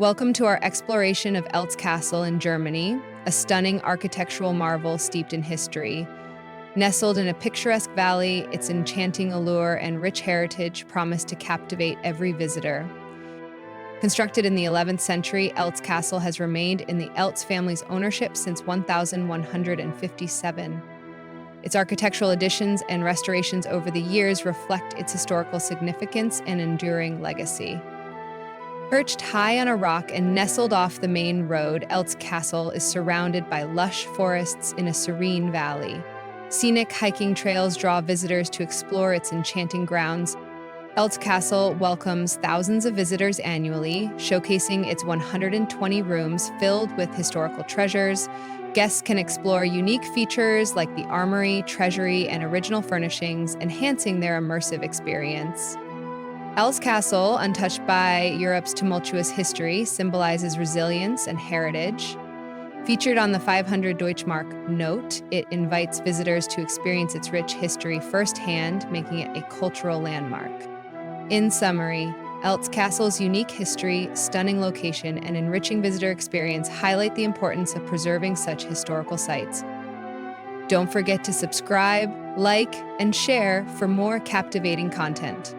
Welcome to our exploration of Eltz Castle in Germany, a stunning architectural marvel steeped in history. Nestled in a picturesque valley, its enchanting allure and rich heritage promise to captivate every visitor. Constructed in the 11th century, Eltz Castle has remained in the Eltz family's ownership since 1157. Its architectural additions and restorations over the years reflect its historical significance and enduring legacy. Perched high on a rock and nestled off the main road, Eltz Castle is surrounded by lush forests in a serene valley. Scenic hiking trails draw visitors to explore its enchanting grounds. Eltz Castle welcomes thousands of visitors annually, showcasing its 120 rooms filled with historical treasures. Guests can explore unique features like the armory, treasury, and original furnishings, enhancing their immersive experience. Eltz Castle, untouched by Europe's tumultuous history, symbolizes resilience and heritage. Featured on the 500 Deutschmark note, it invites visitors to experience its rich history firsthand, making it a cultural landmark. In summary, Eltz Castle's unique history, stunning location, and enriching visitor experience highlight the importance of preserving such historical sites. Don't forget to subscribe, like, and share for more captivating content.